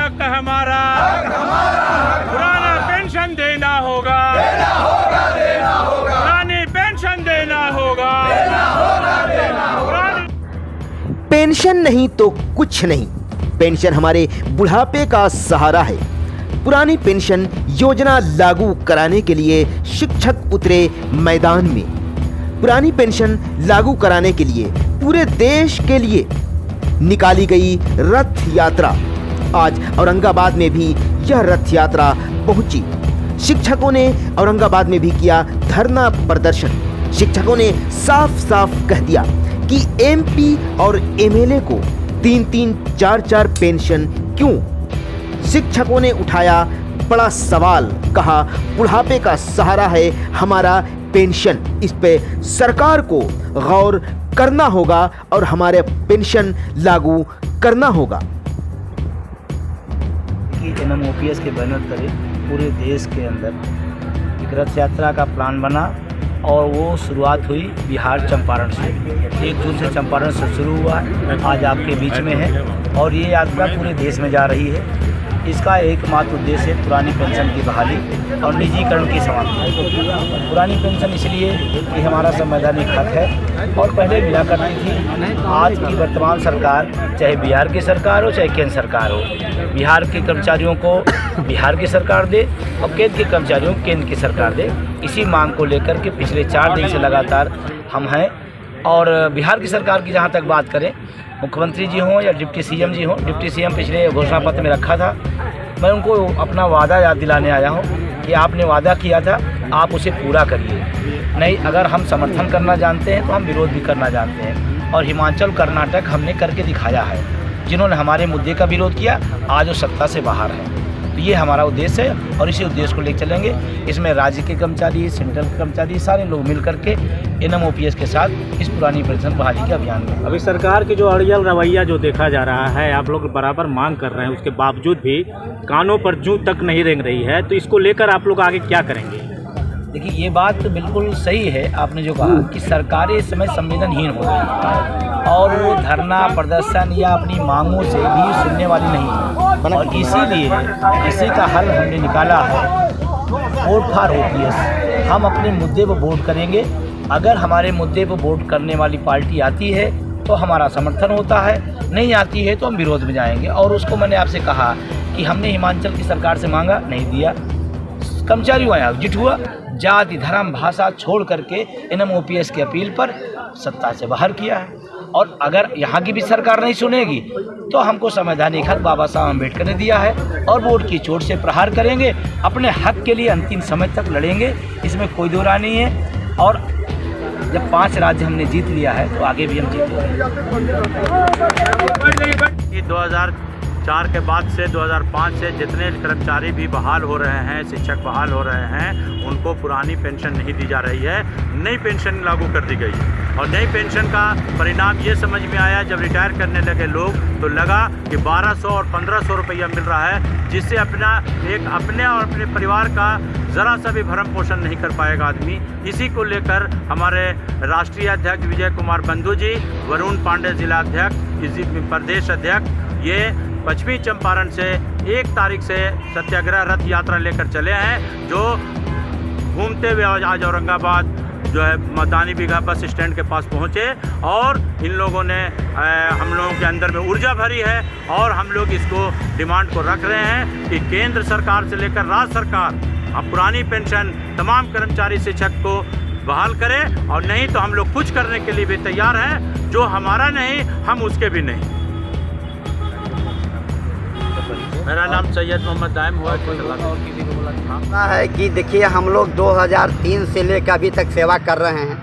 हक हमारा, पुराना पेंशन देना होगा, पुरानी पेंशन देना होगा। पेंशन नहीं तो कुछ नहीं। पेंशन हमारे बुढ़ापे का सहारा है। पुरानी पेंशन योजना लागू कराने के लिए शिक्षक उतरे मैदान में। पुरानी पेंशन लागू कराने के लिए पूरे देश के लिए निकाली गई रथ यात्रा। आज औरंगाबाद में भी यह रथ यात्रा पहुंची। शिक्षकों ने औरंगाबाद में भी किया धरना प्रदर्शन। शिक्षकों ने साफ साफ कह दिया कि एमपी और एमएलए को 3-3, 4-4 पेंशन क्यों। शिक्षकों ने उठाया बड़ा सवाल, कहा बुढ़ापे का सहारा है हमारा पेंशन, इस पे सरकार को गौर करना होगा और हमारे पेंशन लागू करना होगा। कि NMOPS के बैनर तले पूरे देश के अंदर एक रथ यात्रा का प्लान बना और वो शुरुआत हुई बिहार चंपारण से। 1 जून से चंपारण से शुरू हुआ, आज आपके बीच में है और ये यात्रा पूरे देश में जा रही है। इसका एकमात्र उद्देश्य है पुरानी पेंशन की बहाली और निजीकरण की समाप्ति। पुरानी पेंशन इसलिए कि हमारा संवैधानिक हक है और पहले मिला करती थी। आज की वर्तमान सरकार, चाहे बिहार की सरकार हो चाहे केंद्र सरकार हो, बिहार के कर्मचारियों को बिहार की सरकार दे और केंद्र के कर्मचारियों को केंद्र की सरकार दे। इसी मांग को लेकर के पिछले 4 दिन से लगातार हम हैं। और बिहार की सरकार की जहाँ तक बात करें, मुख्यमंत्री जी हों या डिप्टी सीएम जी हों, डिप्टी सीएम पिछले घोषणा पत्र में रखा था, मैं उनको अपना वादा याद दिलाने आया हूँ कि आपने वादा किया था, आप उसे पूरा करिए। नहीं, अगर हम समर्थन करना जानते हैं तो हम विरोध भी करना जानते हैं और हिमाचल कर्नाटक हमने करके दिखाया है। जिन्होंने हमारे मुद्दे का विरोध किया आज वो सत्ता से बाहर है। तो ये हमारा उद्देश्य है और इसी उद्देश्य को ले चलेंगे। इसमें राज्य के कर्मचारी, सेंट्रल के कर्मचारी, सारे लोग मिल करके NMOPS के साथ इस पुरानी पेंशन बहाली के अभियान में। अभी सरकार की जो अड़ियल रवैया जो देखा जा रहा है, आप लोग बराबर मांग कर रहे हैं, उसके बावजूद भी कानों पर जूं तक नहीं रेंग रही है, तो इसको लेकर आप लोग आगे क्या करेंगे? देखिए, ये बात तो बिल्कुल सही है आपने जो कहा कि सरकारें इस समय संवेदनहीन हो गई है और वो धरना प्रदर्शन या अपनी मांगों से भी सुनने वाली नहीं है। और इसीलिए इसी का हल हमने निकाला है, वोट फॉर OPS। हम अपने मुद्दे पर वोट करेंगे। अगर हमारे मुद्दे पर वोट करने वाली पार्टी आती है तो हमारा समर्थन होता है, नहीं आती है तो हम विरोध में जाएंगे। और उसको मैंने आपसे कहा कि हमने हिमाचल की सरकार से मांगा, नहीं दिया। कर्मचारियों आया एकजुट हुआ, जाति धर्म भाषा छोड़ करके NMOPS की अपील पर सत्ता से बाहर किया है। और अगर यहाँ की भी सरकार नहीं सुनेगी तो हमको संवैधानिक हक बाबा साहब अम्बेडकर ने दिया है और वोट की चोट से प्रहार करेंगे। अपने हक के लिए अंतिम समय तक लड़ेंगे, इसमें कोई दो राय नहीं है। और जब 5 राज्य हमने जीत लिया है तो आगे भी हम जीतेंगे। 2004 के बाद से 2005 से जितने कर्मचारी भी बहाल हो रहे हैं, शिक्षक बहाल हो रहे हैं, उनको पुरानी पेंशन नहीं दी जा रही है, नई पेंशन लागू कर दी गई। और नई पेंशन का परिणाम ये समझ में आया, जब रिटायर करने लगे लोग तो लगा कि 1200 और 1500 रुपया मिल रहा है, जिससे अपने और अपने परिवार का ज़रा सा भी भरण पोषण नहीं कर पाएगा आदमी। इसी को लेकर हमारे राष्ट्रीय अध्यक्ष विजय कुमार बंधु जी, वरुण पांडे जिला अध्यक्ष, प्रदेश अध्यक्ष, ये पश्चिमी चंपारण से 1 तारीख से सत्याग्रह रथ यात्रा लेकर चले हैं, जो घूमते हुए आज औरंगाबाद जो है मदानी बीघा बस स्टैंड के पास पहुँचे। और इन लोगों ने हम लोगों के अंदर में ऊर्जा भरी है और हम लोग इसको डिमांड को रख रहे हैं कि केंद्र सरकार से लेकर राज्य सरकार अब पुरानी पेंशन तमाम कर्मचारी शिक्षक को बहाल करें, और नहीं तो हम लोग कुछ करने के लिए भी तैयार हैं। जो हमारा नहीं, हम उसके भी नहीं। मेरा नाम सैयद मोहम्मद दाइम हुआ है कि देखिए, हम लोग 2003 से लेकर अभी तक सेवा कर रहे हैं।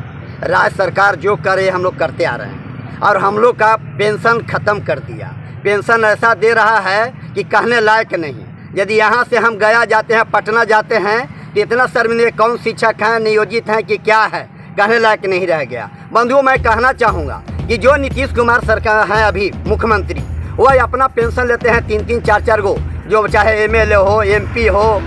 राज्य सरकार जो करे हम लोग करते आ रहे हैं और हम लोग का पेंशन ख़त्म कर दिया। पेंशन ऐसा दे रहा है कि कहने लायक नहीं। यदि यहाँ से हम गया जाते हैं, पटना जाते हैं, तो इतना शर्मिंदे कौन शिक्षक हैं, नियोजित हैं कि क्या है, कहने लायक नहीं रह गया। बंधुओं, मैं कहना चाहूँगा कि जो नीतीश कुमार सरकार हैं अभी मुख्यमंत्री, वह अपना पेंशन लेते हैं 3-3, 4-4 गो, जो चाहे MLA हो, MP हो,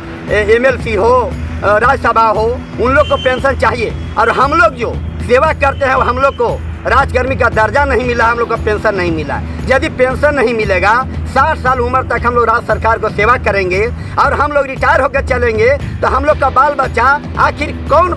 MLC हो, राज्यसभा हो, उन लोग को पेंशन चाहिए। और हम लोग जो सेवा करते हैं हम लोग को राजकर्मी का दर्जा नहीं मिला, हम लोग को पेंशन नहीं मिला। यदि पेंशन नहीं मिलेगा, 60 साल उम्र तक हम लोग राज्य सरकार को सेवा करेंगे और हम लोग रिटायर होकर चलेंगे, तो हम लोग का बाल बच्चा आखिर कौन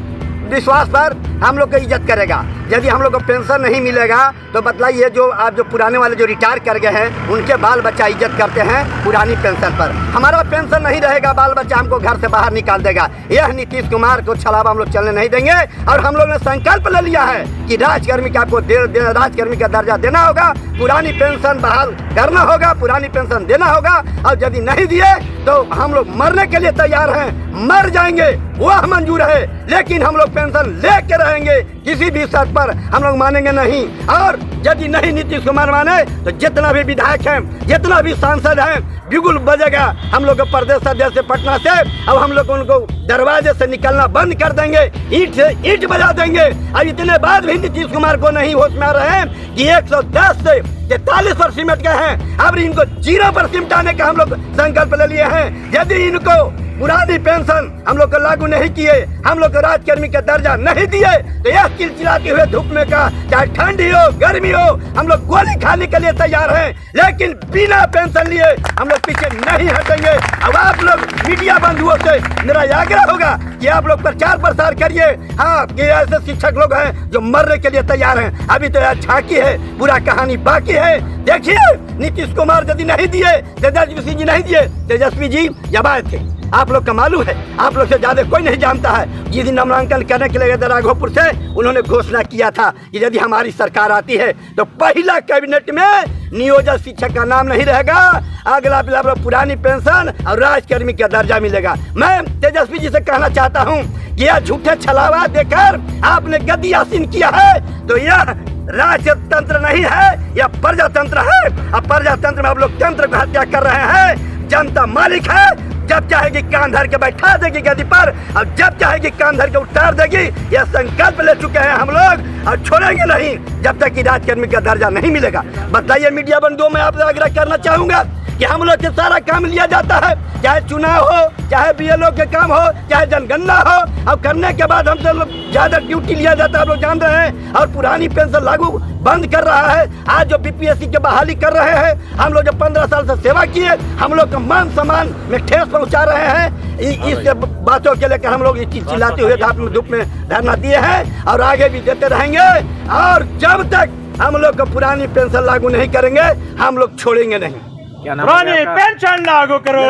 विश्वास पर हम लोग को इज्जत करेगा? यदि हम लोग को पेंशन नहीं मिलेगा तो बतलाइए, जो आप जो पुराने वाले जो रिटायर कर गए हैं उनके बाल बच्चा इज्जत करते हैं पुरानी पेंशन पर। हमारा पेंशन नहीं रहेगा, बाल बच्चा हमको घर से बाहर निकाल देगा। यह नीतीश कुमार को छलावा हम लोग चलने नहीं देंगे और हम लोग ने संकल्प ले लिया है कि राजकर्मी का आपको राजकर्मी का दर्जा देना होगा, पुरानी पेंशन बहाल करना होगा, पुरानी पेंशन देना होगा। और यदि नहीं दिए तो हम लोग मरने के लिए तैयार हैं, मर जाएंगे वह मंजूर है, लेकिन हम लोग पेंशन लेके रहेंगे, किसी भी शर्त पर हम लोग मानेंगे नहीं। और यदि नहीं नीतीश कुमार माने तो जितना भी विधायक हैं, जितना भी सांसद हैं, बिगुल बजेगा हम लोग प्रदेश अध्यक्ष से पटना से। अब हम लोग उनको दरवाजे से निकलना बंद कर देंगे, ईंट से ईंट बजा देंगे। और इतने बाद भी नीतीश कुमार को नहीं होश में आ रहे हैं कि 110 से 43 पर सिमट गए हैं। अब इनको 0 पर सिमटाने का हम लोग संकल्प ले लिए हैं। यदि इनको पुरानी पेंशन हम लोग को लागू नहीं किए, हम लोग को राजकर्मी का दर्जा नहीं दिए, तो यह चिलचिलाते हुए धूप में का चाहे ठंडी हो गर्मी हो, हम लोग गोली खाने के लिए तैयार हैं, लेकिन बिना पेंशन लिए हम लोग पीछे नहीं हटेंगे। अब आप लोग मीडिया बंधुओं से मेरा आग्रह होगा कि आप लोग प्रचार प्रसार करिए। हाँ, कि ऐसे शिक्षक लोग हैं जो मरने के लिए तैयार हैं। अभी तो यह झांकी है, पूरा कहानी बाकी है। देखिए, नीतीश कुमार यदि नहीं दिए, तेजस्वी जी नहीं दिए, तेजस्वी जी जमाए थे। आप लोग का मालूम है, आप लोग से ज्यादा कोई नहीं जानता है। जिस दिन नामांकन करने के लिए गए राघोपुर से, उन्होंने घोषणा किया था कि यदि हमारी सरकार आती है तो पहला कैबिनेट में नियोजित शिक्षक का नाम नहीं रहेगा, अगला पुरानी पेंशन और राजकर्मी का दर्जा मिलेगा। मैं तेजस्वी जी से कहना चाहता हूँ कि यह झूठे छलावा देकर आपने गद्दी आसीन किया है, तो यह राजतंत्र नहीं है, यह प्रजातंत्र है। अब प्रजातंत्र में आप लोग तंत्र को हत्या कर रहे हैं। जनता मालिक है, जब चाहेगी कान धर के बैठा देगी गद्दी पर, और जब चाहेगी कान धर के उतार देगी। यह संकल्प ले चुके हैं हम लोग और छोड़ेंगे नहीं जब तक कि राजकर्मी का दर्जा नहीं मिलेगा। बताइए मीडिया बंधुओं, मैं आपसे आग्रह करना चाहूंगा कि हम लोग से सारा काम लिया जाता है, चाहे चुनाव हो, चाहे BLO के काम हो, चाहे जनगणना हो, और करने के बाद हमसे ज्यादा ड्यूटी लिया जाता है, आप लोग जान रहे हैं। और पुरानी पेंशन लागू बंद कर रहा है। आज जो BPSC के बहाली कर रहे हैं, हम लोग जो 15 साल से सेवा किए, हम लोग का मान सम्मान में ठेस पहुंचा रहे हैं। इस बातों के लेकर हम लोग चिल्लाते हुए धूप में धरना दिए हैं और आगे भी देते रहेंगे। और जब तक हम लोग को पुरानी पेंशन लागू नहीं करेंगे, हम लोग छोड़ेंगे नहीं। पुरानी पेंशन लागू करो।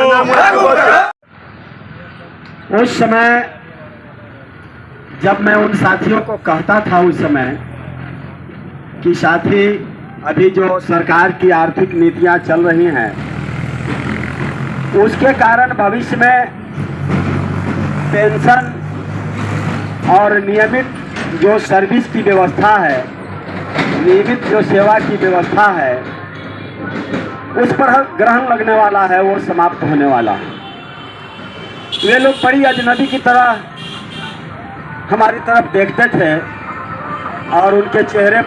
उस समय जब मैं उन साथियों को कहता था उस समय कि साथी, अभी जो सरकार की आर्थिक नीतियां चल रही हैं, उसके कारण भविष्य में पेंशन और नियमित जो सर्विस की व्यवस्था है, नियमित जो सेवा की व्यवस्था है, उस पर ग्रहण लगने वाला है, वो समाप्त होने वाला है। वे लोग बड़ी अजनबी की तरह हमारी तरफ देखते थे और उनके चेहरे पर